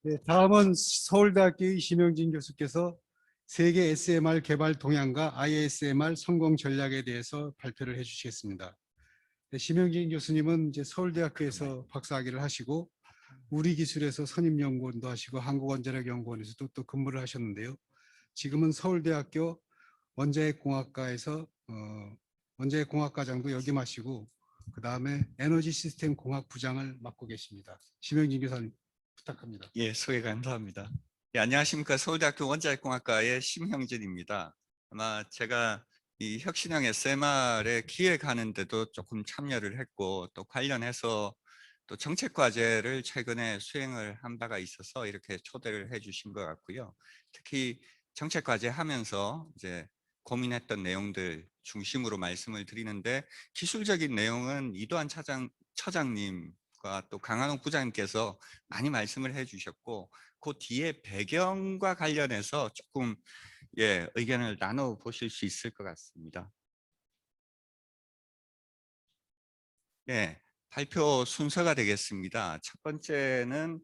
네, 다음은 서울대학교의 심영진 교수께서 세계 SMR 개발 동향과 ISMR 성공 전략에 대해서 발표를 해주시겠습니다. 네, 심영진 교수님은 이제 서울대학교에서 박사학위를 하시고 우리 기술에서 선임연구원도 하시고 한국원자력연구원에서도 또 근무를 하셨는데요. 지금은 서울대학교 원자핵공학과에서 원자핵공학과장도 역임하시고 그 다음에 에너지 시스템 공학 부장을 맡고 계십니다. 심영진 교수님 부탁합니다. 예, 소개 감사합니다. 예, 안녕하십니까. 서울대학교 원자핵공학과의 심형진입니다. 아마 제가 이 혁신형 SMR에 기획하는 데도 조금 참여를 했고 또 관련해서 또 정책과제를 최근에 수행을 한 바가 있어서 이렇게 초대를 해 주신 것 같고요. 특히 정책과제 하면서 이제 고민했던 내용들 중심으로 말씀을 드리는데 기술적인 내용은 이도환 처장님과 또 강한옥 부장님께서 많이 말씀을 해주셨고 그 뒤에 배경과 관련해서 조금 의견을 나눠 보실 수 있을 것 같습니다. 네, 발표 순서가 되겠습니다. 첫 번째는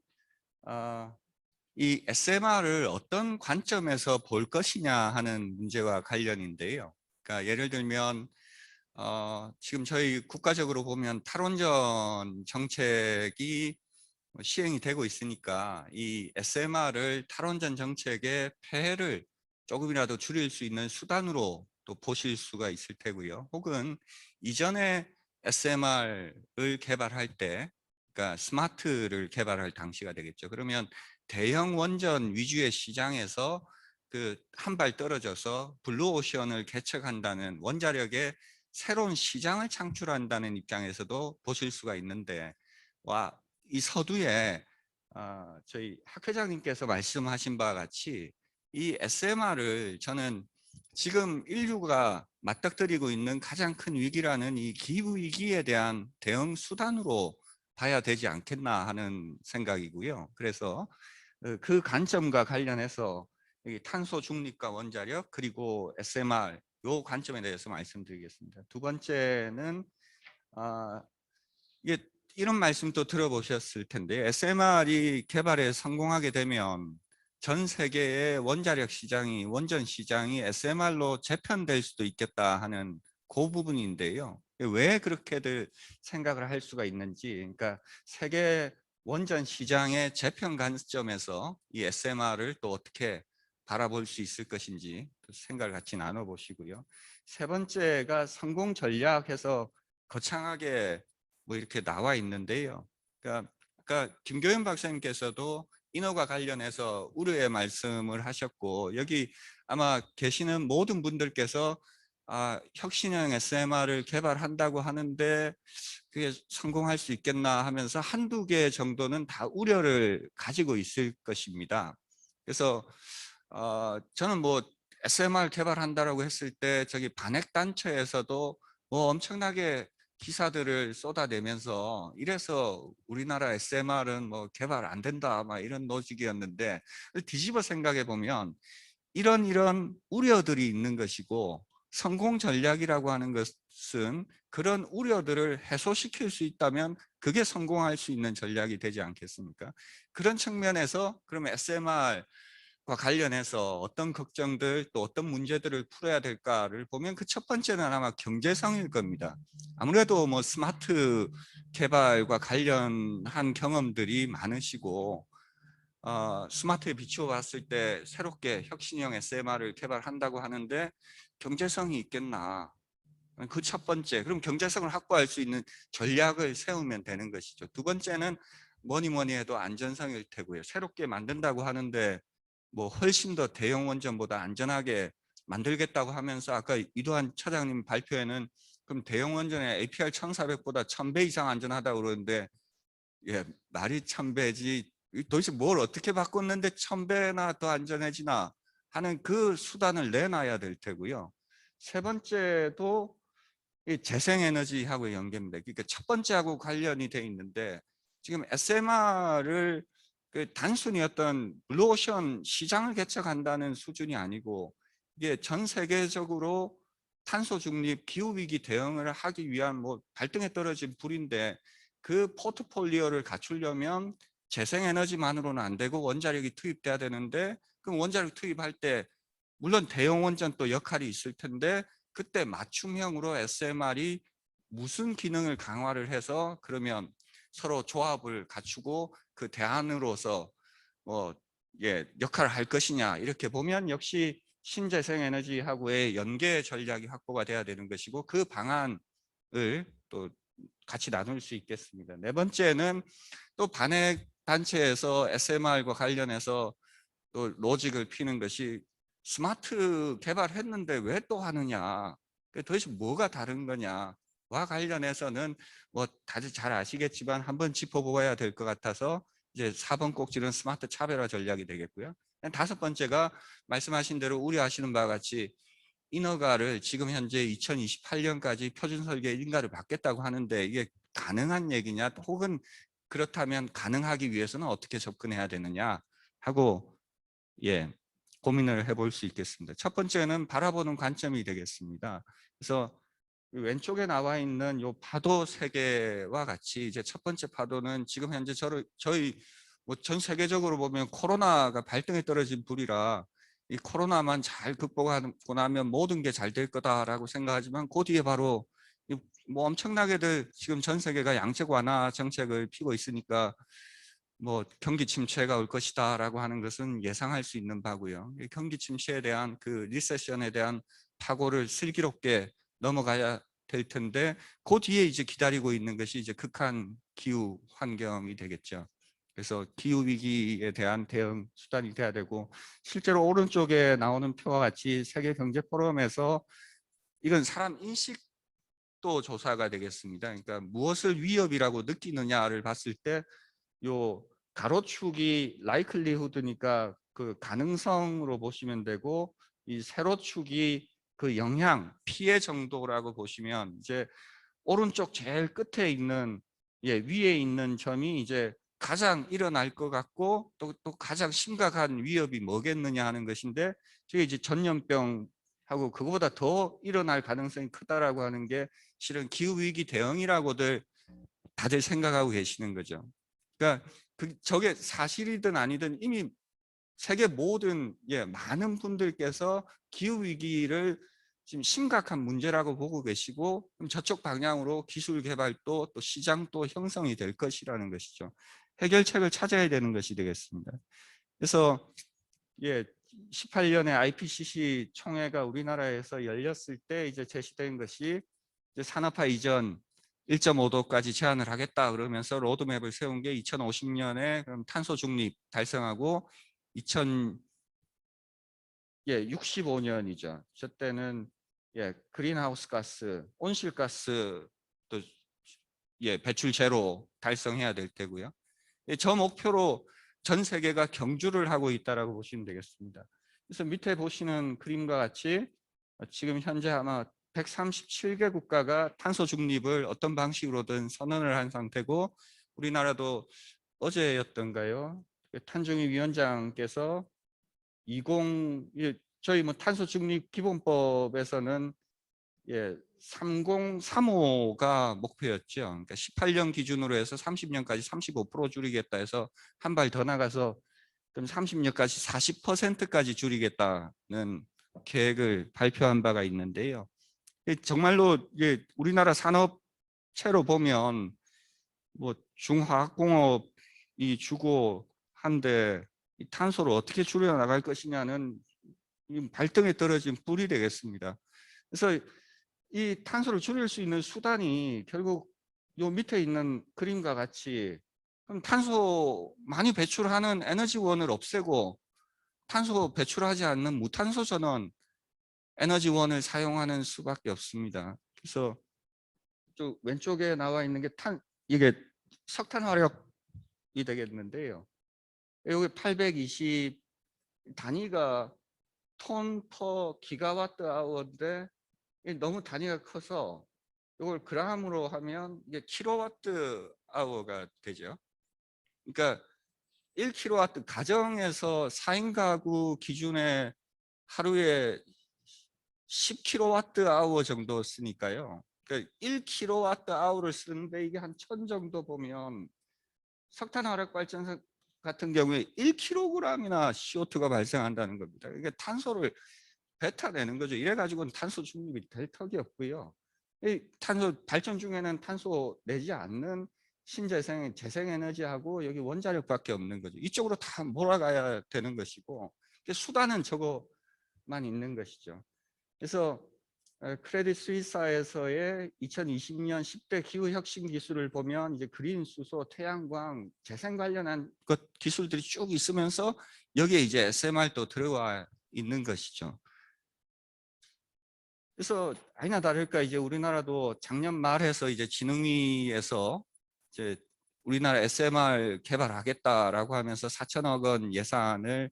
이 SMR을 어떤 관점에서 볼 것이냐 하는 문제와 관련인데요. 그러니까 예를 들면 지금 저희 국가적으로 보면 탈원전 정책이 시행이 되고 있으니까 이 SMR을 탈원전 정책의 폐해를 조금이라도 줄일 수 있는 수단으로 또 보실 수가 있을 테고요. 혹은 이전에 SMR을 개발할 때, 그러니까 스마트를 개발할 당시가 되겠죠. 그러면 대형 원전 위주의 시장에서 그 한 발 떨어져서 블루오션을 개척한다는 원자력의 새로운 시장을 창출한다는 입장에서도 보실 수가 있는데, 이 서두에 저희 학 회장님께서 말씀하신 바와 같이 이 SMR을 저는 지금 인류가 맞닥뜨리고 있는 가장 큰 위기라는 이 기후위기에 대한 대응 수단으로 봐야 되지 않겠나 하는 생각이고요. 그래서 그 관점과 관련해서 탄소 중립과 원자력 그리고 SMR 요 관점에 대해서 말씀드리겠습니다. 두 번째는 이게 이런 말씀도 들어보셨을 텐데 SMR이 개발에 성공하게 되면 전 세계의 원자력 시장이 원전 시장이 SMR로 재편될 수도 있겠다 하는 그 부분인데요. 왜 그렇게들 생각을 할 수가 있는지, 그러니까 세계 원전 시장의 재편 관점에서 이 SMR을 또 어떻게 바라볼 수 있을 것인지 생각을 같이 나눠보시고요. 세 번째가 성공 전략해서 거창하게 뭐 이렇게 나와 있는데요. 그러니까 김교현 박사님께서도 인허가 관련해서 우려의 말씀을 하셨고 여기 아마 계시는 모든 분들께서 혁신형 SMR을 개발한다고 하는데 그게 성공할 수 있겠나 하면서 한두 개 정도는 다 우려를 가지고 있을 것입니다. 그래서 저는 뭐 SMR 개발한다라고 했을 때 저기 반핵단체에서도 뭐 엄청나게 기사들을 쏟아내면서 이래서 우리나라 SMR은 뭐 개발 안 된다 막 이런 노직이었는데 뒤집어 생각해 보면 이런 우려들이 있는 것이고 성공 전략이라고 하는 것은 그런 우려들을 해소시킬 수 있다면 그게 성공할 수 있는 전략이 되지 않겠습니까? 그런 측면에서 그러면 SMR 과 관련해서 어떤 걱정들 또 어떤 문제들을 풀어야 될까를 보면 그 첫 번째는 아마 경제성일 겁니다. 아무래도 뭐 스마트 개발과 관련한 경험들이 많으시고 스마트에 비추어 봤을 때 새롭게 혁신형 SMR을 개발한다고 하는데 경제성이 있겠나? 그 첫 번째. 그럼 경제성을 확보할 수 있는 전략을 세우면 되는 것이죠. 두 번째는 뭐니 해도 안전성일 테고요. 새롭게 만든다고 하는데 뭐 훨씬 더 대형 원전보다 안전하게 만들겠다고 하면서 아까 이도환 차장님 발표에는 그럼 대형 원전의 APR 1400보다 1000배 이상 안전하다고 그러는데 말이 1000배지 도대체 뭘 어떻게 바꿨는데 1000배나 더 안전해지나 하는 그 수단을 내놔야 될 테고요. 세 번째도 이 재생에너지하고 연계입니다. 그러니까 첫 번째하고 관련이 돼 있는데 지금 SMR을 단순히 어떤 블루오션 시장을 개척한다는 수준이 아니고 이게 전 세계적으로 탄소 중립 기후 위기 대응을 하기 위한 뭐 발등에 떨어진 불인데 그 포트폴리오를 갖추려면 재생에너지만으로는 안 되고 원자력이 투입돼야 되는데, 그럼 원자력 투입할 때 물론 대용 원전 또 역할이 있을 텐데 그때 맞춤형으로 SMR이 무슨 기능을 강화를 해서 그러면 서로 조합을 갖추고 그 대안으로서 역할을 할 것이냐, 이렇게 보면 역시 신재생에너지하고의 연계 전략이 확보가 돼야 되는 것이고, 그 방안을 또 같이 나눌 수 있겠습니다. 네 번째는 또 반핵 단체에서 SMR과 관련해서 또 로직을 피는 것이, 스마트 개발했는데 왜 또 하느냐, 도대체 뭐가 다른 거냐와 관련해서는 뭐 다들 잘 아시겠지만 한번 짚어보아야 될 것 같아서 이제 4번 꼭지는 스마트 차별화 전략이 되겠고요. 다섯 번째가 말씀하신 대로 우려하시는 바와 같이 인허가를 지금 현재 2028년까지 표준 설계 인가를 받겠다고 하는데 이게 가능한 얘기냐, 혹은 그렇다면 가능하기 위해서는 어떻게 접근해야 되느냐 하고 고민을 해볼 수 있겠습니다. 첫 번째는 바라보는 관점이 되겠습니다. 그래서 왼쪽에 나와 있는 요 파도 세 개와 같이 이제 첫 번째 파도는 지금 현재 저희 뭐 전 세계적으로 보면 코로나가 발등에 떨어진 불이라 이 코로나만 잘 극복하고 나면 모든 게 잘 될 거다라고 생각하지만 그 뒤에 바로 뭐 엄청나게들 지금 전 세계가 양적 완화 정책을 피고 있으니까 뭐 경기 침체가 올 것이다라고 하는 것은 예상할 수 있는 바고요. 경기 침체에 대한 그 리세션에 대한 파고를 슬기롭게 넘어가야 될 텐데 그 뒤에 이제 기다리고 있는 것이 이제 극한 기후 환경이 되겠죠. 그래서 기후 위기에 대한 대응 수단이 돼야 되고, 실제로 오른쪽에 나오는 표와 같이 세계 경제 포럼에서 이건 사람 인식도 조사가 되겠습니다. 그러니까 무엇을 위협이라고 느끼느냐를 봤을 때 요 가로축이 likelihood니까 그 가능성으로 보시면 되고, 이 세로축이 그 영향, 피해 정도라고 보시면 이제 오른쪽 제일 끝에 있는 위에 있는 점이 이제 가장 일어날 것 같고 또 가장 심각한 위협이 뭐겠느냐 하는 것인데, 저게 이제 전염병하고 그거보다 더 일어날 가능성이 크다라고 하는 게 실은 기후위기 대응이라고들 다들 생각하고 계시는 거죠. 그러니까 저게 사실이든 아니든 이미 세계 모든 많은 분들께서 기후 위기를 지금 심각한 문제라고 보고 계시고, 그럼 저쪽 방향으로 기술 개발도 또 시장도 형성이 될 것이라는 것이죠. 해결책을 찾아야 되는 것이 되겠습니다. 그래서 18년에 IPCC 총회가 우리나라에서 열렸을 때 이제 제시된 것이 이제 산업화 이전 1.5도까지 제한을 하겠다 그러면서 로드맵을 세운 게 2050년에 그럼 탄소 중립 달성하고 2065년이죠. 저 때는 그린하우스 가스, 온실가스 또 배출 제로 달성해야 될 테고요. 저 목표로 전 세계가 경주를 하고 있다라고 보시면 되겠습니다. 그래서 밑에 보시는 그림과 같이 지금 현재 아마 137개 국가가 탄소 중립을 어떤 방식으로든 선언을 한 상태고, 우리나라도 어제였던가요? 탄중위 위원장께서 저희 뭐 탄소 중립 기본법에서는 3035가 목표였죠. 그러니까 18년 기준으로 해서 30년까지 35% 줄이겠다 해서 한 발 더 나가서 그럼 30년까지 40%까지 줄이겠다는 계획을 발표한 바가 있는데요. 정말로 우리나라 산업체로 보면 뭐 중화학공업이 주고 한데 이 탄소를 어떻게 줄여 나갈 것이냐는 발등에 떨어진 불이 되겠습니다. 그래서 이 탄소를 줄일 수 있는 수단이 결국 요 밑에 있는 그림과 같이, 그럼 탄소 많이 배출하는 에너지원을 없애고 탄소 배출하지 않는 무탄소 전원 에너지원을 사용하는 수밖에 없습니다. 그래서 또 왼쪽에 나와 있는 게 이게 석탄 화력이 되겠는데요. 여기 820 단위가 톤 퍼 기가와트 아워인데 너무 단위가 커서 이걸 그램으로 하면 이게 킬로와트 아워가 되죠. 그러니까 1킬로와트, 가정에서 4인 가구 기준에 하루에 10킬로와트 아워 정도 쓰니까요. 그러니까 1킬로와트 아워를 쓰는데 이게 한 1000 정도 보면 석탄 화력 발전소 같은 경우에 1kg이나 CO2가 발생한다는 겁니다. 이게 탄소를 뱉어내는 거죠. 이래 가지고는 탄소 중립이 될 턱이 없고요. 이 탄소 발전 중에는 탄소 내지 않는 신재생 재생에너지하고 여기 원자력밖에 없는 거죠. 이쪽으로 다 몰아가야 되는 것이고 수단은 저거만 있는 것이죠. 그래서 크레딧 스위스사에서의 2020년 10대 기후 혁신 기술을 보면 이제 그린 수소, 태양광, 재생 관련한 것 기술들이 쭉 있으면서 여기에 이제 SMR도 들어와 있는 것이죠. 그래서 아니나 다를까 이제 우리나라도 작년 말해서 이제 진흥위에서 이제 우리나라 SMR 개발하겠다라고 하면서 4천억 원 예산을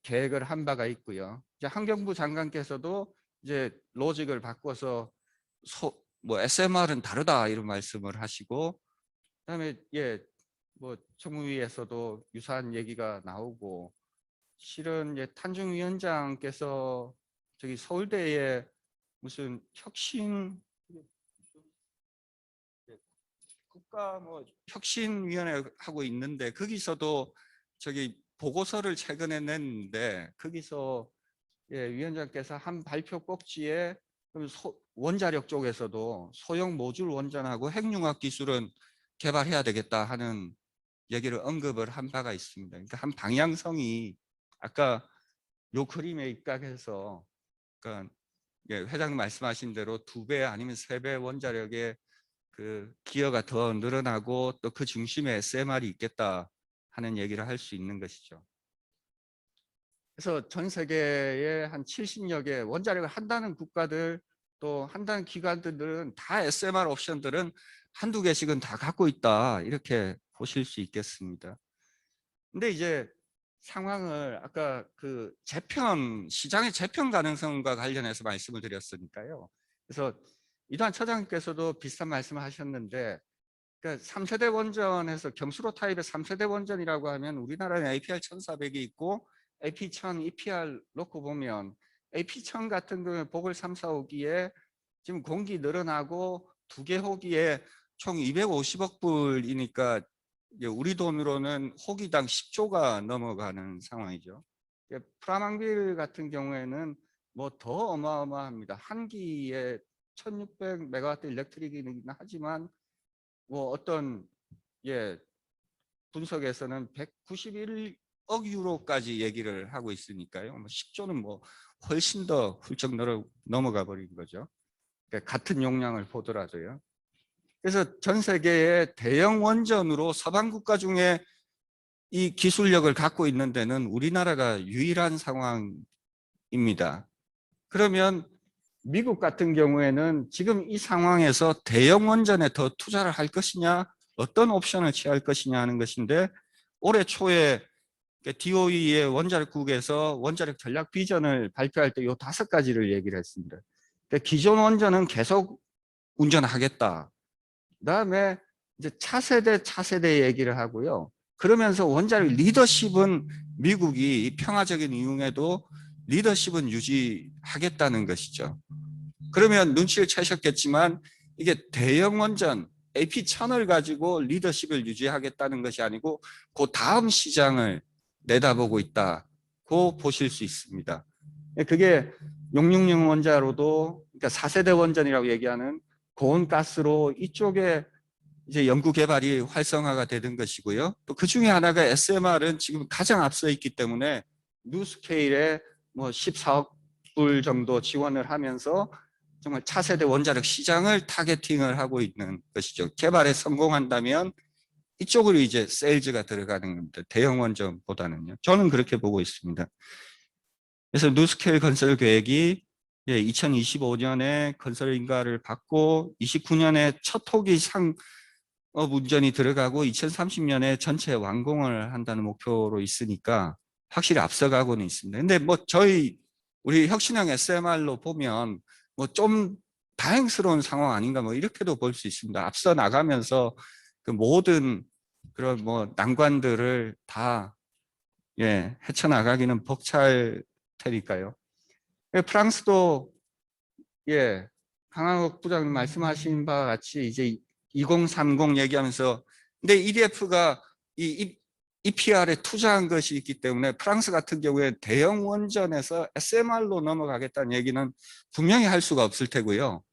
계획을 한 바가 있고요. 이제 환경부 장관께서도 이제 로직을 바꿔서 뭐 SMR은 다르다 이런 말씀을 하시고, 그다음에 뭐 정무위에서도 유사한 얘기가 나오고, 실은 탄중 위원장께서 저기 서울대에 무슨 혁신 국가 뭐 혁신위원회 하고 있는데 거기서도 저기 보고서를 최근에 냈는데 거기서 위원장께서 한 발표 꼭지에 원자력 쪽에서도 소형 모듈 원전하고 핵융합 기술은 개발해야 되겠다 하는 얘기를 언급을 한 바가 있습니다. 그러니까 한 방향성이 아까 요 그림에 입각해서, 그러니까 회장님 말씀하신 대로 2배 아니면 3배 원자력의 그 기여가 더 늘어나고 또 그 중심에 SMR이 있겠다 하는 얘기를 할 수 있는 것이죠. 그래서 전 세계에 한 70여 개 원자력을 한다는 국가들 또 한다는 기관들은 다 SMR 옵션들은 한두 개씩은 다 갖고 있다 이렇게 보실 수 있겠습니다. 근데 이제 상황을 아까 그 시장의 재편 가능성과 관련해서 말씀을 드렸으니까요. 그래서 이도한 처장님께서도 비슷한 말씀을 하셨는데, 그러니까 3세대 원전에서 겸수로 타입의 3세대 원전이라고 하면 우리나라는 APR 1400이 있고 AP 1000, EPR 놓고 보면 AP 1000 같은 경우에 보글 3, 4호기에 지금 공기 늘어나고 2개 호기에 총 250억 불이니까 우리 돈으로는 호기당 10조가 넘어가는 상황이죠. 프라망빌 같은 경우에는 뭐 더 어마어마합니다. 한 기에 1600메가와트 일렉트릭이긴 하지만 뭐 어떤 분석에서는 191억 유로까지 얘기를 하고 있으니까요. 뭐 10조는 뭐 훨씬 더 훌쩍 넘어가 버린 거죠. 그러니까 같은 용량을 보더라도요. 그래서 전 세계의 대형 원전으로 서방 국가 중에 이 기술력을 갖고 있는 데는 우리나라가 유일한 상황입니다. 그러면 미국 같은 경우에는 지금 이 상황에서 대형 원전에 더 투자를 할 것이냐, 어떤 옵션을 취할 것이냐 하는 것인데, 올해 초에 DOE의 원자력국에서 원자력 전략 비전을 발표할 때 이 5가지를 얘기를 했습니다. 기존 원전은 계속 운전하겠다. 그다음에 이제 차세대 얘기를 하고요. 그러면서 원자력 리더십은 미국이 평화적인 이용에도 리더십은 유지하겠다는 것이죠. 그러면 눈치를 채셨겠지만 이게 대형 원전 AP1000을 가지고 리더십을 유지하겠다는 것이 아니고 그 다음 시장을 내다보고 있다고 보실 수 있습니다. 그게 666 원자로도, 그러니까 4세대 원전이라고 얘기하는 고온가스로 이쪽에 이제 연구 개발이 활성화가 되는 것이고요. 또 그 중에 하나가 SMR은 지금 가장 앞서 있기 때문에 뉴스케일에 뭐 14억 불 정도 지원을 하면서 정말 차세대 원자력 시장을 타겟팅을 하고 있는 것이죠. 개발에 성공한다면 이쪽으로 이제 세일즈가 들어가는 겁니다. 대형 원전보다는요. 저는 그렇게 보고 있습니다. 그래서 뉴스케일 건설 계획이 2025년에 건설 인가를 받고 29년에 첫 호기 상업 운전이 들어가고 2030년에 전체 완공을 한다는 목표로 있으니까 확실히 앞서가고는 있습니다. 근데 뭐 우리 혁신형 SMR로 보면 뭐 좀 다행스러운 상황 아닌가 뭐 이렇게도 볼 수 있습니다. 앞서 나가면서 그 모든 그런 뭐 난관들을 다 헤쳐나가기는 벅찰 테니까요. 프랑스도 강항욱 부장님 말씀하신 바와 같이 이제 2030 얘기하면서 근데 EDF가 이 EPR에 투자한 것이 있기 때문에 프랑스 같은 경우에 대형 원전에서 SMR로 넘어가겠다는 얘기는 분명히 할 수가 없을 테고요.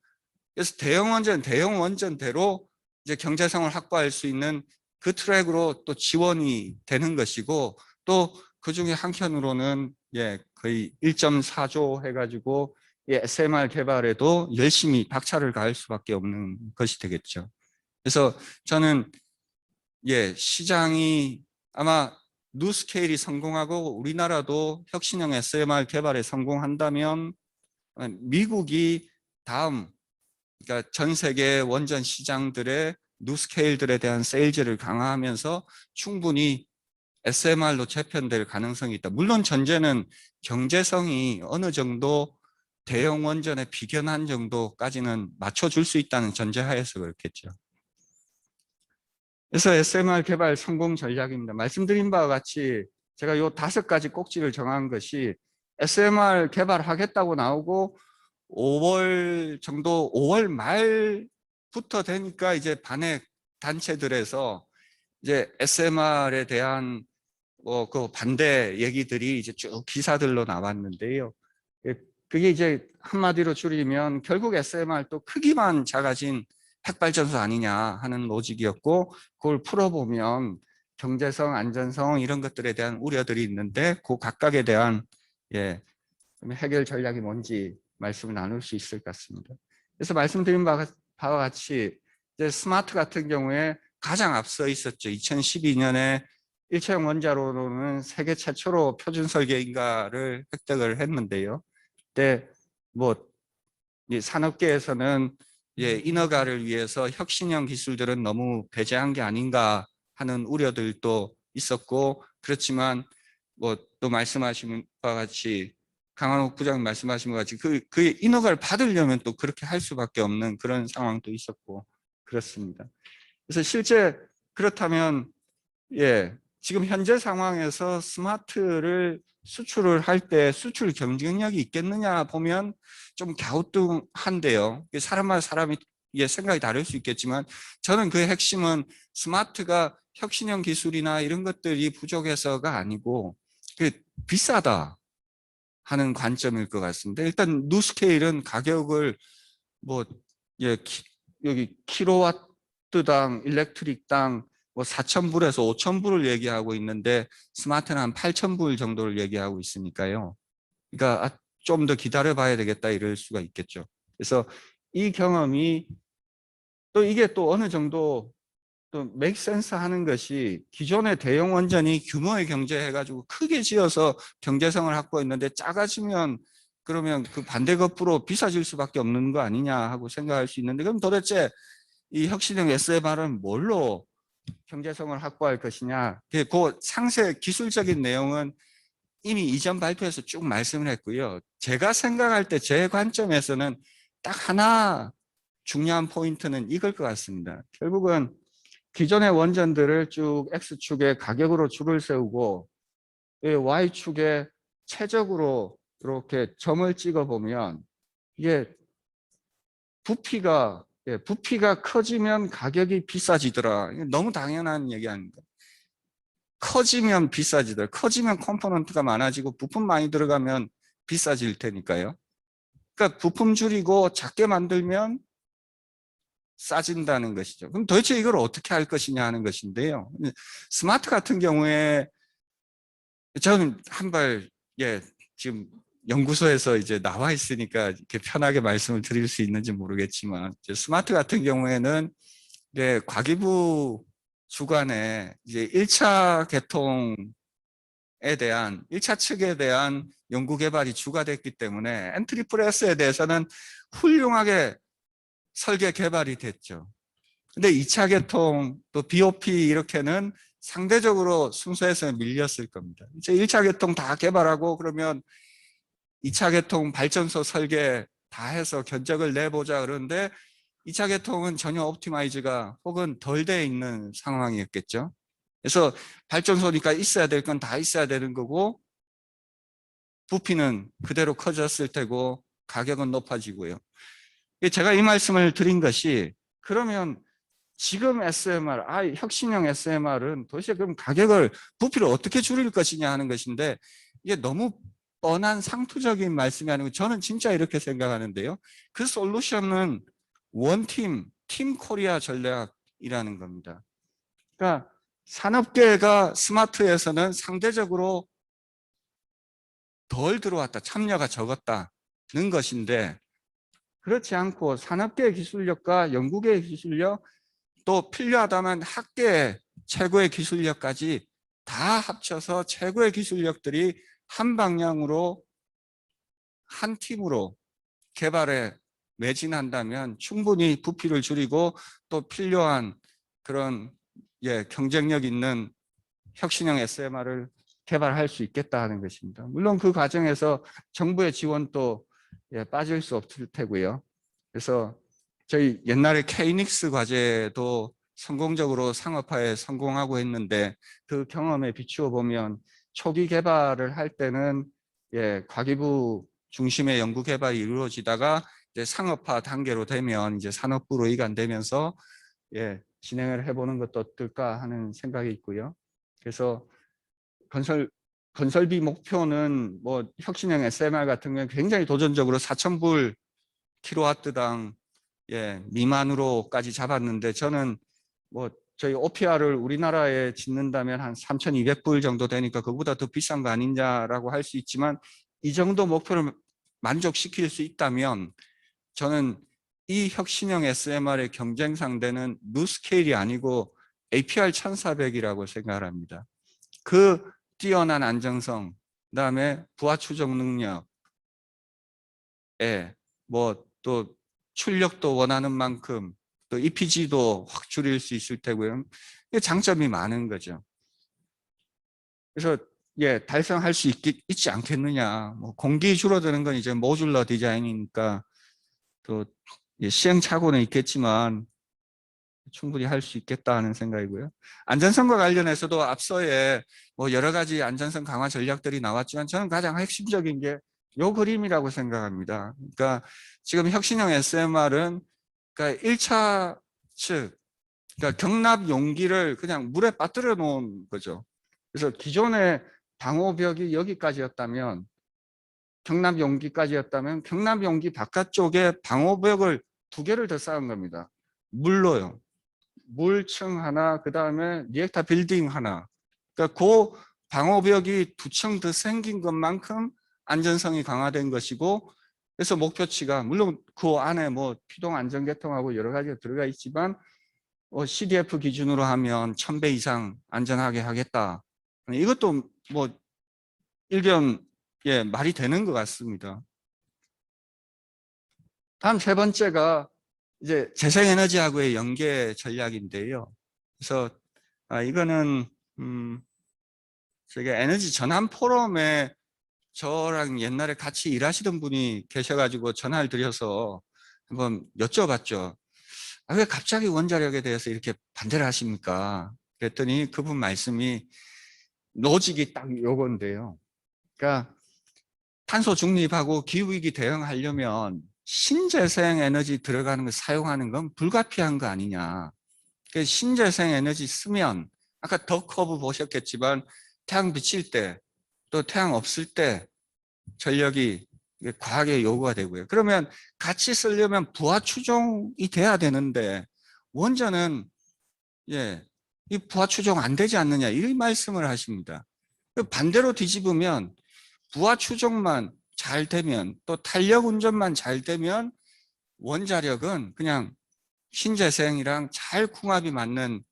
그래서 대형 원전대로 이제 경제성을 확보할 수 있는 그 트랙으로 또 지원이 되는 것이고, 또 그중에 한편으로는 거의 1.4조 해가지고 SMR 개발에도 열심히 박차를 가할 수밖에 없는 것이 되겠죠. 그래서 저는 시장이 아마 누스케일이 성공하고 우리나라도 혁신형 SMR 개발에 성공한다면 미국이 다음, 그러니까 전 세계 원전 시장들의 누스케일들에 대한 세일즈를 강화하면서 충분히 SMR로 재편될 가능성이 있다. 물론 전제는 경제성이 어느 정도 대형 원전에 비견한 정도까지는 맞춰줄 수 있다는 전제하에서 그렇겠죠. 그래서 SMR 개발 성공 전략입니다. 말씀드린 바와 같이 제가 요 5가지 꼭지를 정한 것이 SMR 개발하겠다고 나오고 5월 말부터 되니까 이제 반핵 단체들에서 이제 SMR에 대한 그 반대 얘기들이 이제 쭉 기사들로 나왔는데요. 그게 이제 한마디로 줄이면 결국 SMR 또 크기만 작아진 핵발전소 아니냐 하는 로직이었고, 그걸 풀어보면 경제성, 안전성 이런 것들에 대한 우려들이 있는데 그 각각에 대한 해결 전략이 뭔지 말씀을 나눌 수 있을 것 같습니다. 그래서 말씀드린 바와 같이 이제 스마트 같은 경우에 가장 앞서 있었죠. 2012년에 일체형 원자로는 세계 최초로 표준 설계 인가를 획득을 했는데요. 그때 이 산업계에서는 인허가를 위해서 혁신형 기술들은 너무 배제한 게 아닌가 하는 우려들도 있었고, 그렇지만 또 말씀하신 바와 같이 강한옥 부장님 말씀하신 것 같이 그 인허가를 받으려면 또 그렇게 할 수밖에 없는 그런 상황도 있었고 그렇습니다. 그래서 실제 그렇다면 지금 현재 상황에서 스마트를 수출을 할 때 수출 경쟁력이 있겠느냐 보면 좀 갸우뚱한데요. 사람마다 사람이 생각이 다를 수 있겠지만 저는 그 핵심은 스마트가 혁신형 기술이나 이런 것들이 부족해서가 아니고 비싸다 하는 관점일 것 같습니다. 일단 누스케일은 가격을 여기 킬로와트당 일렉트릭당 4,000불에서 5,000불을 얘기하고 있는데 스마트는 한 8,000불 정도를 얘기하고 있으니까요. 그러니까 좀 더 기다려 봐야 되겠다 이럴 수가 있겠죠. 그래서 이 경험이 또 이게 또 어느 정도 또 make sense 하는 것이 기존의 대형 원전이 규모의 경제해가지고 크게 지어서 경제성을 확보했는데 작아지면 그러면 그 반대급부로 비싸질 수밖에 없는 거 아니냐 하고 생각할 수 있는데, 그럼 도대체 이 혁신형 SMR은 뭘로 경제성을 확보할 것이냐. 그 상세 기술적인 내용은 이미 이전 발표에서 쭉 말씀을 했고요. 제가 생각할 때 제 관점에서는 딱 하나 중요한 포인트는 이걸 것 같습니다. 결국은 기존의 원전들을 쭉 X축에 가격으로 줄을 세우고 Y축에 최적으로 이렇게 점을 찍어 보면 이게 부피가 커지면 가격이 비싸지더라. 너무 당연한 얘기 아닙니까? 커지면 비싸지더라. 커지면 컴포넌트가 많아지고 부품 많이 들어가면 비싸질 테니까요. 그러니까 부품 줄이고 작게 만들면 싸진다는 것이죠. 그럼 도대체 이걸 어떻게 할 것이냐 하는 것인데요. 스마트 같은 경우에 저는 한발 지금 연구소에서 이제 나와 있으니까 이렇게 편하게 말씀을 드릴 수 있는지 모르겠지만 스마트 같은 경우에는 과기부 주관에 이제 1차 개통에 대한 1차 측에 대한 연구 개발이 주가됐기 때문에 엔트리프레스에 대해서는 훌륭하게 설계 개발이 됐죠. 근데 2차 개통 또 BOP 이렇게는 상대적으로 순서에서 밀렸을 겁니다. 이제 1차 개통 다 개발하고 그러면 2차 개통 발전소 설계 다 해서 견적을 내보자 그러는데 2차 개통은 전혀 옵티마이즈가 혹은 덜 돼 있는 상황이었겠죠. 그래서 발전소니까 있어야 될 건 다 있어야 되는 거고 부피는 그대로 커졌을 테고 가격은 높아지고요. 제가 이 말씀을 드린 것이 그러면 지금 SMR, 혁신형 SMR은 도대체 그럼 가격을 부피를 어떻게 줄일 것이냐 하는 것인데 이게 너무 뻔한 상투적인 말씀이 아니고 저는 진짜 이렇게 생각하는데요. 그 솔루션은 원팀, 팀 코리아 전략이라는 겁니다. 그러니까 산업계가 스마트에서는 상대적으로 덜 들어왔다, 참여가 적었다는 것인데 그렇지 않고 산업계의 기술력과 연구계의 기술력 또 필요하다면 학계 최고의 기술력까지 다 합쳐서 최고의 기술력들이 한 방향으로 한 팀으로 개발에 매진한다면 충분히 부피를 줄이고 또 필요한 그런 경쟁력 있는 혁신형 SMR을 개발할 수 있겠다 하는 것입니다. 물론 그 과정에서 정부의 지원도 빠질 수 없을 테고요. 그래서 저희 옛날에 케이닉스 과제도 성공적으로 상업화에 성공하고 했는데 그 경험에 비추어 보면 초기 개발을 할 때는 과기부 중심의 연구 개발이 이루어지다가 이제 상업화 단계로 되면 이제 산업부로 이관되면서 진행을 해보는 것도 어떨까 하는 생각이 있고요. 그래서 건설비 목표는 뭐 혁신형 SMR 같은 경우는 굉장히 도전적으로 4,000불 킬로와트당 미만으로까지 잡았는데 저는 뭐 저희 OPR을 우리나라에 짓는다면 한 3,200불 정도 되니까 그보다 더 비싼 거 아니냐라고 할 수 있지만 이 정도 목표를 만족시킬 수 있다면 저는 이 혁신형 SMR의 경쟁 상대는 누스케일이 아니고 APR 1400이라고 생각을 합니다. 그 뛰어난 안정성, 그다음에 부하 추적 능력에 뭐 또 출력도 원하는 만큼 또 EPG도 확 줄일 수 있을 테고요. 장점이 많은 거죠. 그래서 달성할 수 있지 않겠느냐. 뭐 공기 줄어드는 건 이제 모듈러 디자인이니까 또 시행착오는 있겠지만 충분히 할 수 있겠다 하는 생각이고요. 안전성과 관련해서도 앞서에 뭐 여러 가지 안전성 강화 전략들이 나왔지만 저는 가장 핵심적인 게 요 그림이라고 생각합니다. 그러니까 지금 혁신형 SMR은 그러니까 1차 측, 그러니까 경납 용기를 그냥 물에 빠뜨려 놓은 거죠. 그래서 기존의 방호벽이 여기까지였다면 경납 용기까지였다면 경납 용기 바깥쪽에 방호벽을 2개를 더 쌓은 겁니다. 물로요. 물층 하나, 그 다음에 리액터 빌딩 하나. 그러니까 그 방호벽이 2층 더 생긴 것만큼 안전성이 강화된 것이고, 그래서 목표치가 물론 그 안에 뭐 피동 안전계통하고 여러 가지가 들어가 있지만 CDF 기준으로 하면 1000배 이상 안전하게 하겠다. 이것도 뭐 일견 말이 되는 것 같습니다. 다음 세 번째가 이제 재생에너지하고의 연계 전략인데요. 그래서 이거는 저게 에너지 전환 포럼에 저랑 옛날에 같이 일하시던 분이 계셔가지고 전화를 드려서 한번 여쭤봤죠. 왜 갑자기 원자력에 대해서 이렇게 반대를 하십니까? 그랬더니 그분 말씀이 로직이 딱 요건데요. 그러니까 탄소 중립하고 기후위기 대응하려면 신재생 에너지 들어가는 걸 사용하는 건 불가피한 거 아니냐. 신재생 에너지 쓰면 아까 더 커브 보셨겠지만 태양 비칠 때 또 태양 없을 때 전력이 과하게 요구가 되고요. 그러면 같이 쓰려면 부하 추종이 돼야 되는데 원전은 이 부하 추종 안 되지 않느냐 이 말씀을 하십니다. 반대로 뒤집으면 부하 추종만 잘 되면 또 탄력 운전만 잘 되면 원자력은 그냥 신재생이랑 잘 궁합이 맞는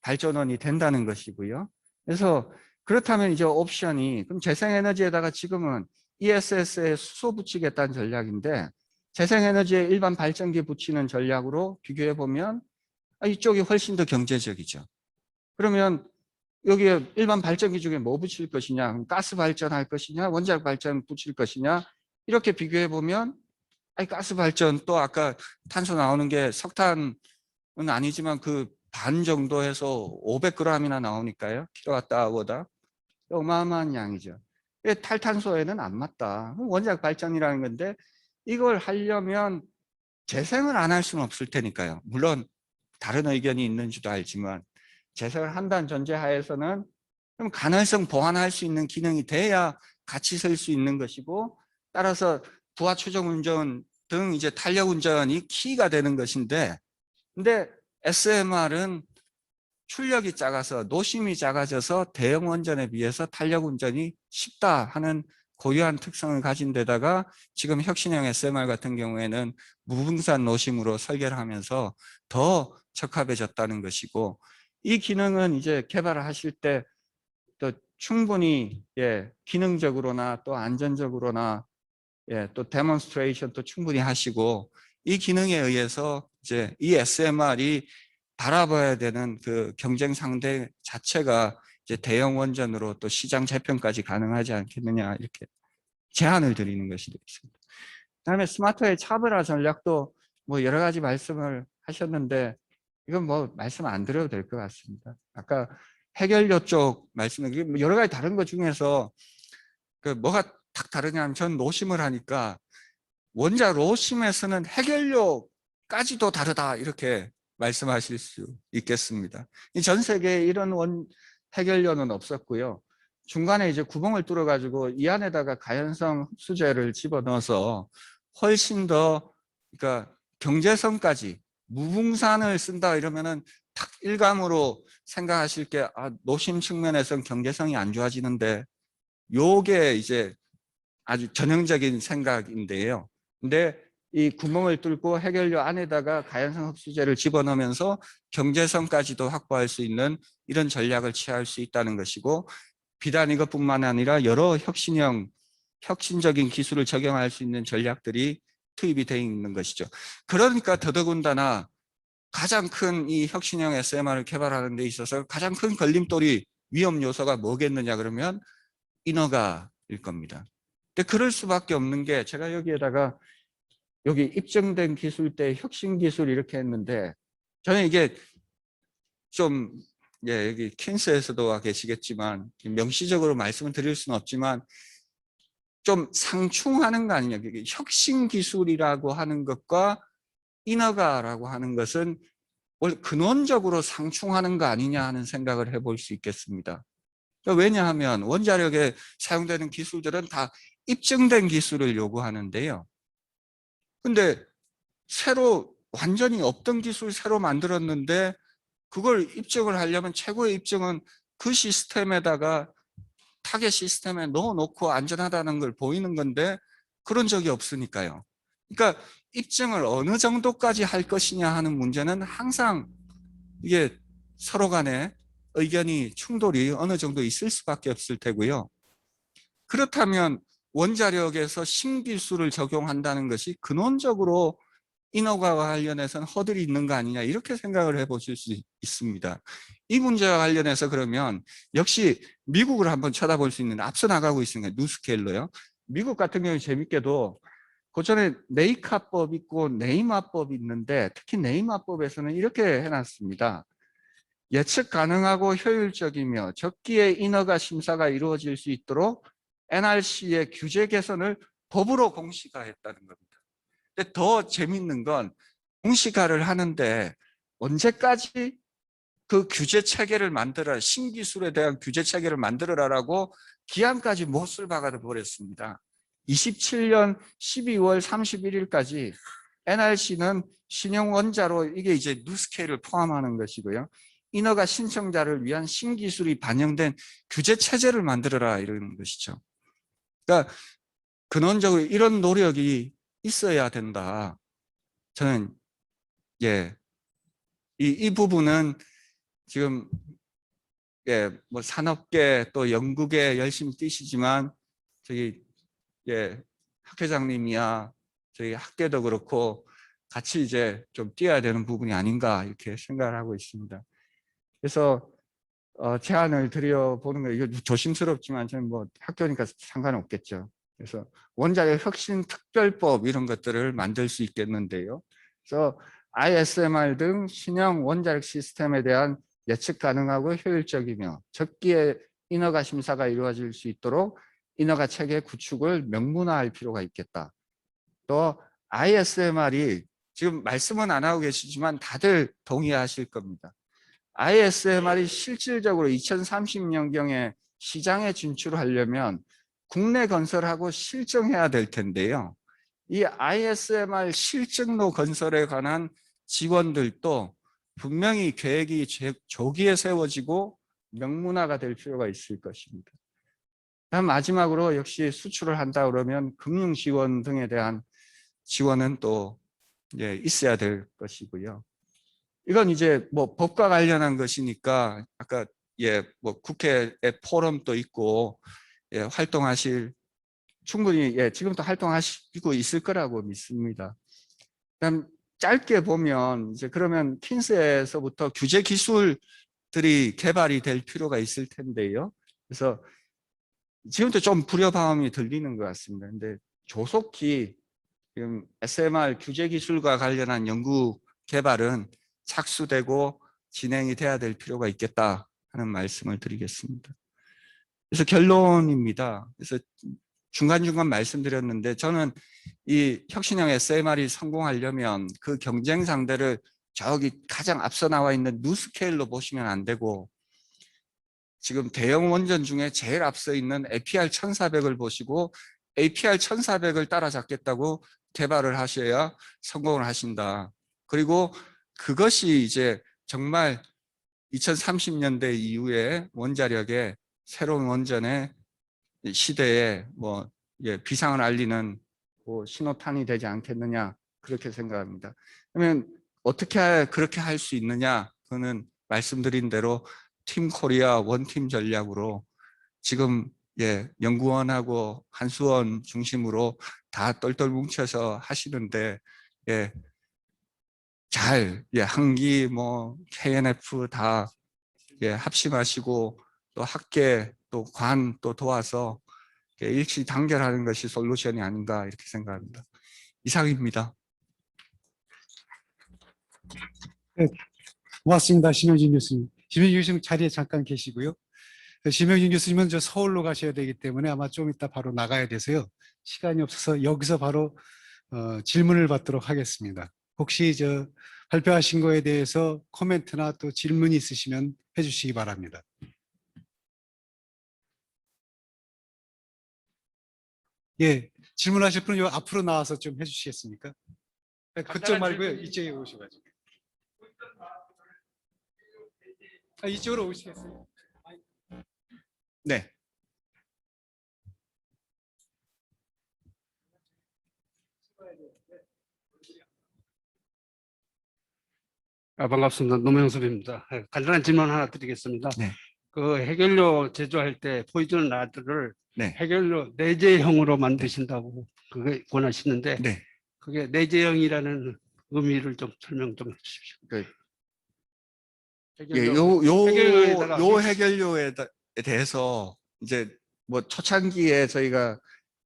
발전원이 된다는 것이고요. 그래서 그렇다면 이제 옵션이 그럼 재생에너지에다가 지금은 ESS에 수소 붙이겠다는 전략인데 재생에너지에 일반 발전기 붙이는 전략으로 비교해 보면 이쪽이 훨씬 더 경제적이죠. 그러면 여기에 일반 발전기 중에 뭐 붙일 것이냐, 가스 발전할 것이냐, 원자력 발전 붙일 것이냐 이렇게 비교해 보면 가스 발전 또 아까 탄소 나오는 게 석탄은 아니지만 그 반 정도 해서 500g이나 나오니까요. 킬로와트아워다. 어마어마한 양이죠. 탈탄소에는 안 맞다. 원자력 발전이라는 건데 이걸 하려면 재생을 안 할 수는 없을 테니까요. 물론 다른 의견이 있는지도 알지만 재생을 한다는 전제하에서는 그럼 가능성 보완할 수 있는 기능이 돼야 같이 쓸 수 있는 것이고, 따라서 부하 추종 운전 등 이제 탄력 운전이 키가 되는 것인데, 근데 SMR은 출력이 작아서 노심이 작아져서 대형 원전에 비해서 탄력 운전이 쉽다 하는 고유한 특성을 가진 데다가 지금 혁신형 SMR 같은 경우에는 무분산 노심으로 설계를 하면서 더 적합해졌다는 것이고, 이 기능은 이제 개발을 하실 때 또 충분히 기능적으로나 또 안전적으로나 또 데몬스트레이션도 충분히 하시고, 이 기능에 의해서 이제 이 SMR이 바라봐야 되는 그 경쟁 상대 자체가 이제 대형 원전으로 또 시장 재편까지 가능하지 않겠느냐, 이렇게 제안을 드리는 것이 되겠습니다. 그다음에 스마트웨이 차별화 전략도 뭐 여러 가지 말씀을 하셨는데, 이건 뭐 말씀 안 드려도 될 것 같습니다. 아까 해결료 쪽 말씀을 여러 가지 다른 것 중에서 그 뭐가 딱 다르냐면, 전 노심을 하니까 원자 로심에서는 해결료까지도 다르다 이렇게 말씀하실 수 있겠습니다. 전 세계에 이런 해결료는 없었고요. 중간에 이제 구멍을 뚫어 가지고 이 안에다가 가연성 흡수제를 집어넣어서 훨씬 더, 그러니까 경제성까지 무붕산을 쓴다 이러면은 딱 일감으로 생각하실 게, 노심 측면에서는 경제성이 안 좋아지는데, 요게 이제 아주 전형적인 생각인데요. 근데 이 구멍을 뚫고 해결료 안에다가 가연성 흡수제를 집어넣으면서 경제성까지도 확보할 수 있는 이런 전략을 취할 수 있다는 것이고, 비단 이것뿐만 아니라 여러 혁신적인 기술을 적용할 수 있는 전략들이 투입이 되어 있는 것이죠. 그러니까 더더군다나 가장 큰 이 혁신형 SMR을 개발하는 데 있어서 가장 큰 걸림돌이, 위험 요소가 뭐겠느냐 그러면 인허가일 겁니다. 근데 그럴 수밖에 없는 게, 제가 여기에다가 여기 입증된 기술대 혁신 기술 이렇게 했는데, 저는 이게 좀 여기 킨스에서도 와 계시겠지만 명시적으로 말씀을 드릴 수는 없지만 좀 상충하는 거 아니냐. 혁신 기술이라고 하는 것과 인허가라고 하는 것은 원래 근원적으로 상충하는 거 아니냐 하는 생각을 해볼 수 있겠습니다. 왜냐하면 원자력에 사용되는 기술들은 다 입증된 기술을 요구하는데요. 근데 새로 완전히 없던 기술 새로 만들었는데, 그걸 입증을 하려면 최고의 입증은 그 시스템에다가 타겟 시스템에 넣어놓고 안전하다는 걸 보이는 건데, 그런 적이 없으니까요. 그러니까 입증을 어느 정도까지 할 것이냐 하는 문제는 항상 이게 서로 간에 의견이 충돌이 어느 정도 있을 수밖에 없을 테고요. 그렇다면 원자력에서 신기술을 적용한다는 것이 근원적으로 인허가와 관련해서는 허들이 있는 거 아니냐, 이렇게 생각을 해보실 수 있습니다. 이 문제와 관련해서 그러면 역시 미국을 한번 쳐다볼 수 있는, 앞서 나가고 있으니까 뉴스케일로요. 미국 같은 경우는 재밌게도 그전에 네이카법 있고 네이마법이 있는데, 특히 네이마법에서는 이렇게 해놨습니다. 예측 가능하고 효율적이며 적기에 인허가 심사가 이루어질 수 있도록 NRC의 규제 개선을 법으로 공시화했다는 겁니다. 근데 더 재밌는 건, 공시화를 하는데 언제까지 그 규제 체계를 만들어라, 신기술에 대한 규제 체계를 만들어라라고 기한까지 못을 박아 버렸습니다. 27년 12월 31일까지 NRC는 신형 원자로, 이게 이제 뉴스케일을 포함하는 것이고요, 인허가 신청자를 위한 신기술이 반영된 규제 체제를 만들어라 이러는 것이죠. 그러니까 근원적으로 이런 노력이 있어야 된다. 저는 이 부분은 지금 뭐 산업계 또 연구계 열심히 뛰시지만 저기 학회장님이야 저희 학계도 그렇고 같이 이제 좀 뛰어야 되는 부분이 아닌가, 이렇게 생각을 하고 있습니다. 그래서 제안을 드려보는 거, 이거 조심스럽지만 저는 뭐 학교니까 상관없겠죠. 그래서 원자력 혁신 특별법 이런 것들을 만들 수 있겠는데요. 그래서 ISMR 등 신형 원자력 시스템에 대한 예측 가능하고 효율적이며 적기에 인허가 심사가 이루어질 수 있도록 인허가 체계 구축을 명문화할 필요가 있겠다. 또 ISMR이 지금 말씀은 안 하고 계시지만 다들 동의하실 겁니다. ISMR이 실질적으로 2030년경에 시장에 진출하려면 국내 건설하고 실증해야 될 텐데요. 이 ISMR 실증로 건설에 관한 지원들도 분명히 계획이 조기에 세워지고 명문화가 될 필요가 있을 것입니다. 다음 마지막으로 역시 수출을 한다 그러면 금융 지원 등에 대한 지원은 또 있어야 될 것이고요. 이건 이제 뭐 법과 관련한 것이니까 아까 뭐 국회에 포럼도 있고 활동하실 충분히 지금도 활동하시고 있을 거라고 믿습니다. 그다음 짧게 보면 이제 그러면 킨스에서부터 규제 기술들이 개발이 될 필요가 있을 텐데요. 그래서 지금도 좀 불협화음이 들리는 것 같습니다. 근데 조속히 지금 SMR 규제 기술과 관련한 연구 개발은 착수되고 진행이 돼야 될 필요가 있겠다 하는 말씀을 드리겠습니다. 그래서 결론입니다. 그래서 중간중간 말씀드렸는데 저는 이 혁신형 SMR이 성공하려면 그 경쟁 상대를 저기 가장 앞서 나와 있는 누스케일로 보시면 안 되고 지금 대형 원전 중에 제일 앞서 있는 APR 1400을 보시고 APR 1400을 따라잡겠다고 개발을 하셔야 성공을 하신다. 그리고 그것이 이제 정말 2030년대 이후에 원자력의 새로운 원전의 시대에 뭐 비상을 알리는 신호탄이 되지 않겠느냐 그렇게 생각합니다. 그러면 어떻게 그렇게 할 수 있느냐? 그거는 말씀드린 대로 팀 코리아 원팀 전략으로 지금 연구원하고 한수원 중심으로 다 똘똘 뭉쳐서 하시는데 잘 한기 뭐 KNF 다 합심하시고 또 학계 또 관 또 도와서 일치 단결하는 것이 솔루션이 아닌가 이렇게 생각합니다. 이상입니다. 네, 고맙습니다. 심영진 교수님. 심영진 교수님 자리에 잠깐 계시고요. 심영진 교수님은 저 서울로 가셔야 되기 때문에 아마 좀 이따 바로 나가야 돼서요. 시간이 없어서 여기서 바로 질문을 받도록 하겠습니다. 혹시 저 발표하신 거에 대해서 코멘트나 또 질문이 있으시면 해주시기 바랍니다. 예, 질문하실 분은 요 앞으로 나와서 좀 해주시겠습니까? 그쪽 말고요. 이쪽에 오셔가지고. 이쪽으로 오시겠어요? 네. 반갑습니다. 노명섭입니다. 간단한 질문 하나 드리겠습니다. 네. 그 해결료 제조할 때 포이즌 라드를 네. 해결료 내재형으로 만드신다고 그게 권하시는데 네. 그게 내재형이라는 의미를 좀 설명 좀 해주십시오. 요 해결료에 대해서 이제 뭐 초창기에 저희가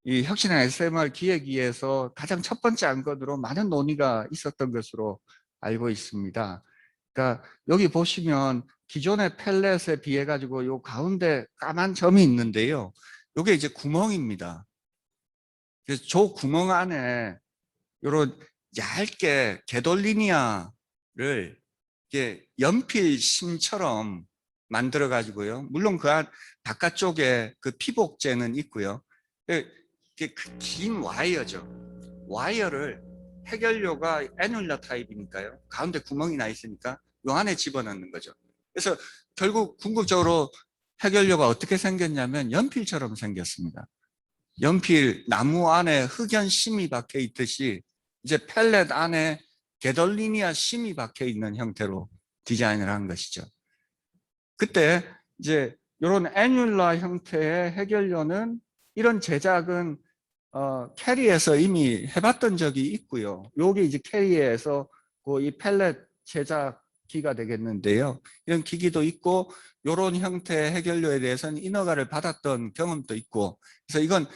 이 혁신형 SMR 기획위에서 가장 첫 번째 안건으로 많은 논의가 있었던 것으로 알고 있습니다. 그러니까 여기 보시면 기존의 펠렛에 비해 가지고 요 가운데 까만 점이 있는데요. 요게 이제 구멍입니다. 그래서 저 구멍 안에 요런 얇게 게돌리니아를 이게 연필심처럼 만들어 가지고요. 물론 그 안 바깥쪽에 그 피복제는 있고요. 이게 긴 와이어죠. 와이어를 해결료가 애뉼라 타입이니까요. 가운데 구멍이 나 있으니까 요 안에 집어넣는 거죠. 그래서 결국 궁극적으로 해결료가 어떻게 생겼냐면 연필처럼 생겼습니다. 연필 나무 안에 흑연 심이 박혀 있듯이 이제 펠렛 안에 게돌리니아 심이 박혀 있는 형태로 디자인을 한 것이죠. 그때 이제 이런 애뉼라 형태의 해결료는 이런 제작은 캐리에서 이미 해봤던 적이 있고요. 요게 이제 캐리에서 이 펠렛 제작기가 되겠는데요. 이런 기기도 있고 이런 형태의 해결료에 대해서는 인허가를 받았던 경험도 있고 그래서 이건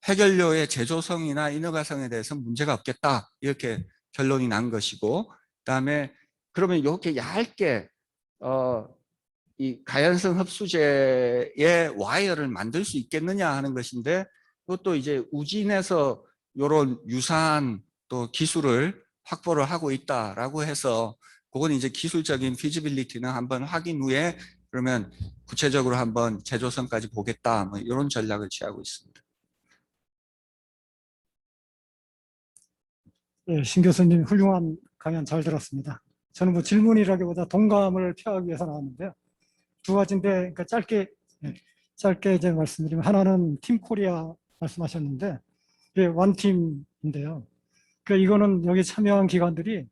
해결료의 제조성이나 인허가성에 대해서는 문제가 없겠다 이렇게 결론이 난 것이고 그다음에 그러면 이렇게 얇게 이 가연성 흡수제의 와이어를 만들 수 있겠느냐 하는 것인데 그것도 이제 우진에서 이런 유사한 또 기술을 확보를 하고 있다라고 해서 그건 이제 기술적인 피지빌리티는 한번 확인 후에 그러면 구체적으로 한번 제조선까지 보겠다 뭐 이런 전략을 취하고 있습니다. 예, 신 교수님 훌륭한 강연 잘 들었습니다. 저는 뭐 질문이라기보다 동감을 표하기 위해서 나왔는데요. 두 가지인데, 그러니까 짧게 이제 말씀드리면, 하나는 팀 코리아 말씀하셨는데, 이게 원팀인데요. 그러니까 이거는 여기 참여한 기관들이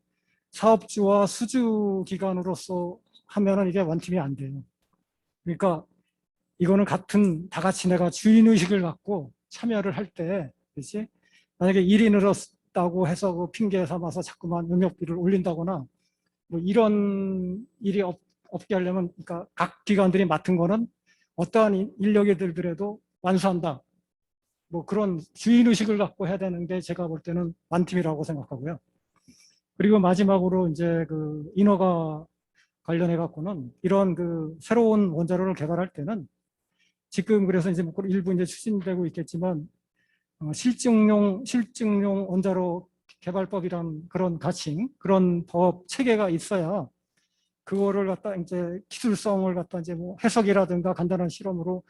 사업주와 수주 기관으로서 하면은 이게 원팀이 안 돼요. 그러니까 이거는 다 같이 내가 주인의식을 갖고 참여를 할 때, 그렇지? 만약에 일이 늘었다고 해서 그 핑계 삼아서 자꾸만 용역비를 올린다거나 뭐 이런 일이 없게 하려면, 그러니까 각 기관들이 맡은 거는 어떠한 인력이 들더라도 완수한다. 뭐 그런 주인의식을 갖고 해야 되는데, 제가 볼 때는 완팀이라고 생각하고요. 그리고 마지막으로 이제 그 인허가 관련해 갖고는 이런 그 새로운 원자로를 개발할 때는 지금 그래서 이제 뭐 일부 이제 추진되고 있겠지만, 실증용 원자로 개발법이란 그런 가칭, 그런 법 체계가 있어야 그거를 갖다 이제 기술성을 갖다 이제 뭐 해석이라든가 간단한 실험으로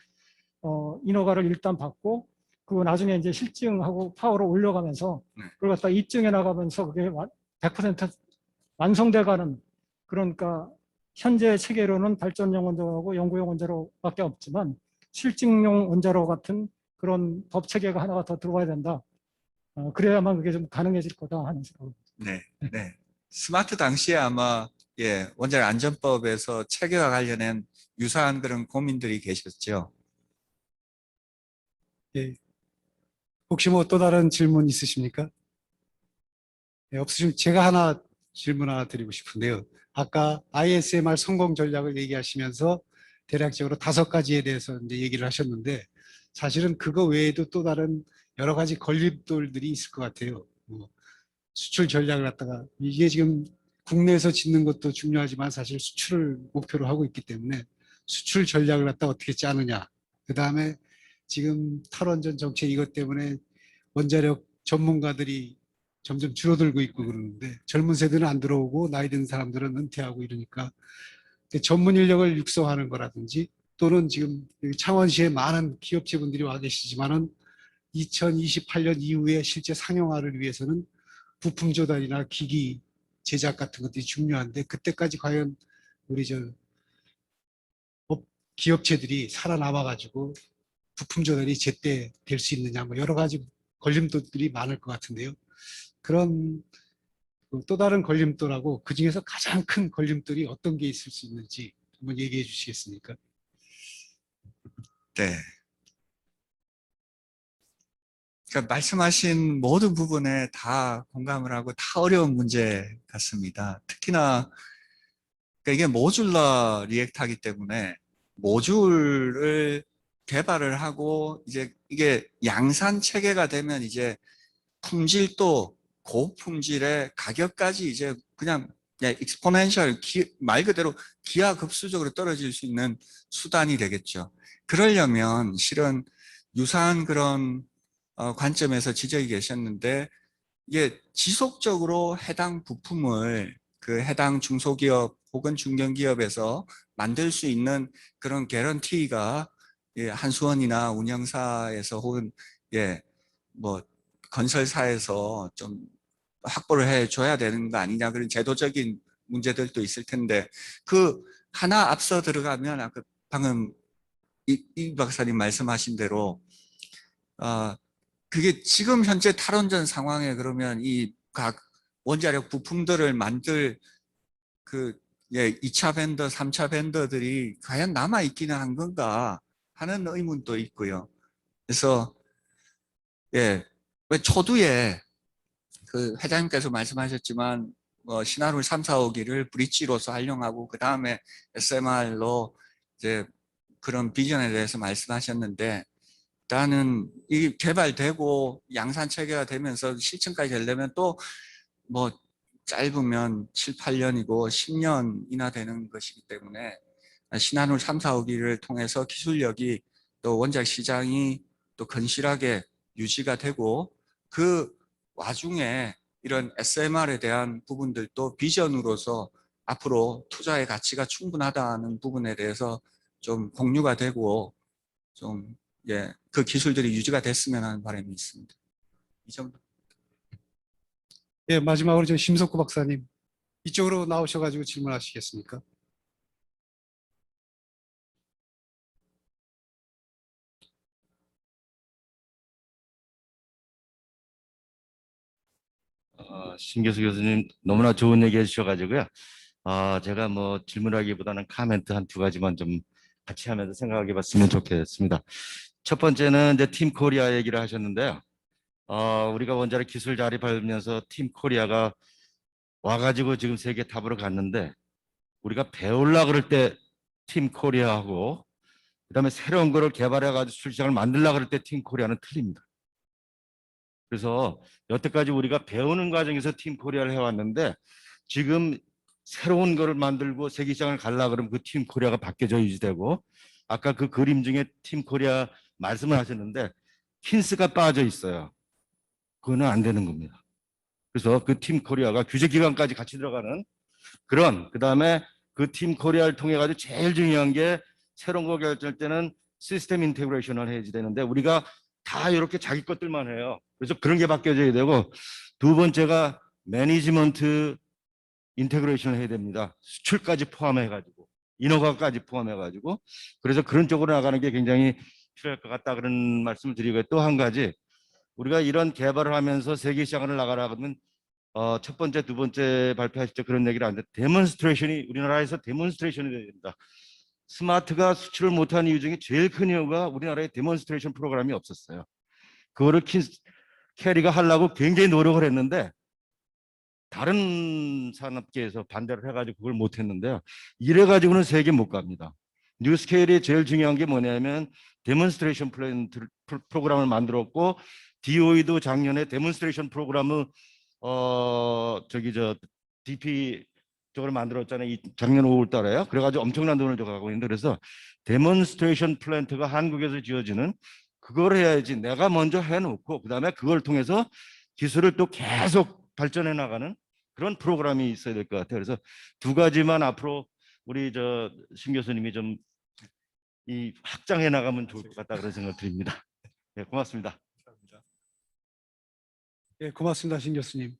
인허가를 일단 받고, 그거 나중에 이제 실증하고 파워를 올려가면서 그걸 갖다 입증해 나가면서 그게 100% 완성돼가는, 그러니까 현재 체계로는 발전용 원자로하고 연구용 원자로밖에 없지만 실증용 원자로 같은 그런 법 체계가 하나가 더 들어와야 된다. 그래야만 그게 좀 가능해질 거다 하는 생각입니다. 네, 네. 스마트 당시에 아마 원자력 안전법에서 체계와 관련된 유사한 그런 고민들이 계셨죠. 예. 혹시 뭐 또 다른 질문 있으십니까? 예, 없으시면 제가 하나 질문 하나 드리고 싶은데요. 아까 ISMR 성공 전략을 얘기하시면서 대략적으로 5가지에 대해서 이제 얘기를 하셨는데, 사실은 그거 외에도 또 다른 여러 가지 걸림돌들이 있을 것 같아요. 뭐 수출 전략을 갖다가, 이게 지금 국내에서 짓는 것도 중요하지만 사실 수출을 목표로 하고 있기 때문에 수출 전략을 갖다 어떻게 짜느냐. 그 다음에 지금 탈원전 정책 이것 때문에 원자력 전문가들이 점점 줄어들고 있고 그러는데, 젊은 세대는 안 들어오고 나이 든 사람들은 은퇴하고 이러니까 전문 인력을 육성하는 거라든지, 또는 지금 여기 창원시에 많은 기업체분들이 와 계시지만은 2028년 이후에 실제 상용화를 위해서는 부품 조달이나 기기 제작 같은 것들이 중요한데, 그때까지 과연 우리 기업체들이 살아남아 가지고 부품 조달이 제때 될 수 있느냐, 뭐 여러 가지 걸림돌들이 많을 것 같은데요. 그런 또 다른 걸림돌하고 그 중에서 가장 큰 걸림돌이 어떤 게 있을 수 있는지 한번 얘기해 주시겠습니까? 네. 그러니까 말씀하신 모든 부분에 다 공감을 하고 다 어려운 문제 같습니다. 특히나 그러니까 이게 모듈러 리액터이기 때문에 모듈을 개발을 하고 이제 이게 양산 체계가 되면 이제 품질도 고품질의 가격까지 이제 그냥 익스포넨셜 말 그대로 기하급수적으로 떨어질 수 있는 수단이 되겠죠. 그러려면 실은 유사한 그런 관점에서 지적이 계셨는데, 이게 지속적으로 해당 부품을 그 해당 중소기업 혹은 중견기업에서 만들 수 있는 그런 개런티가 한수원이나 운영사에서 혹은 뭐 건설사에서 좀 확보를 해줘야 되는 거 아니냐, 그런 제도적인 문제들도 있을 텐데, 그 하나 앞서 들어가면 아까 방금 이 박사님 말씀하신 대로 그게 지금 현재 탈원전 상황에 그러면 이 각 원자력 부품들을 만들 그 2차 벤더, 3차 벤더들이 과연 남아 있기는 한 건가 하는 의문도 있고요. 그래서 왜 초두에 그 회장님께서 말씀하셨지만 신한울 3, 4호기를 브릿지로서 활용하고 그 다음에 SMR로 이제 그런 비전에 대해서 말씀하셨는데, 일단은 이 개발되고 양산 체계가 되면서 실증까지 되려면 또 뭐 짧으면 7, 8년이고 10년이나 되는 것이기 때문에 신한울 3, 4호기를 통해서 기술력이 또 원자력 시장이 또 건실하게 유지가 되고, 그 와중에 이런 SMR에 대한 부분들도 비전으로서 앞으로 투자의 가치가 충분하다는 부분에 대해서 좀 공유가 되고 좀 그 기술들이 유지가 됐으면 하는 바람이 있습니다. 이 정도. 예, 마지막으로 저 심석구 박사님 이쪽으로 나오셔가지고 질문하시겠습니까? 신교수 교수님 너무나 좋은 얘기 해주셔가지고요. 제가 뭐 질문하기보다는 카멘트 한 두 가지만 좀 같이 하면서 생각해 봤으면 좋겠습니다. 첫 번째는 이제 팀 코리아 얘기를 하셨는데요. 우리가 원자력 기술 자립하면서 팀 코리아가 와가지고 지금 세계 탑으로 갔는데 우리가 배우려 그럴 때 팀 코리아하고 그다음에 새로운 거를 개발해가지고 출시장을 만들려 그럴 때 팀 코리아는 틀립니다. 그래서 여태까지 우리가 배우는 과정에서 팀 코리아를 해왔는데 지금 새로운 거를 만들고 세계 시장을 가려 그러면 그 팀 코리아가 바뀌어져 유지되고 아까 그 그림 중에 팀 코리아 말씀을 하셨는데 킨스가 빠져 있어요. 그거는 안 되는 겁니다. 그래서 그 팀 코리아가 규제 기관까지 같이 들어가는 그런 그다음에 그 팀 코리아를 통해 가지고 제일 중요한 게 새로운 거 결정할 때는 시스템 인테그레이션을 해야지 되는데 우리가 다 이렇게 자기 것들만 해요. 그래서 그런 게 바뀌어져야 되고 두 번째가 매니지먼트 인테그레이션을 해야 됩니다. 수출까지 포함해 가지고 인허가까지 포함해 가지고 그래서 그런 쪽으로 나가는 게 굉장히 필요할 것 같다 그런 말씀을 드리고 또 한 가지 우리가 이런 개발을 하면서 세계 시장을 나가라 그러면 첫 번째, 두 번째 발표하실 때 그런 얘기를 하는데 데몬스트레이션이 우리나라에서 데몬스트레이션이 돼야 된다. 스마트가 수출을 못한 이유 중에 제일 큰 이유가 우리나라에 데몬스트레이션 프로그램이 없었어요. 그거를 캐리가 하려고 굉장히 노력을 했는데 다른 산업계에서 반대를 해가지고 그걸 못했는데요. 이래가지고는 세계 못 갑니다. 뉴스케일이 제일 중요한 게 뭐냐면 데몬스트레이션 프로그램을 만들었고 DOE도 작년에 데몬스트레이션 프로그램을 DP 쪽으로 만들었잖아요. 작년 5월 달에요. 그래가지고 엄청난 돈을 줘가고 있는데 그래서 데몬스트레이션 플랜트가 한국에서 지어지는 그걸 해야지 내가 먼저 해놓고 그다음에 그걸 통해서 기술을 또 계속 발전해 나가는 그런 프로그램이 있어야 될 것 같아요. 그래서 두 가지만 앞으로 우리 신 교수님이 좀 이 확장해 나가면 좋을 것 같다 그런 생각 드립니다. 네, 고맙습니다. 예, 고맙습니다, 신 교수님.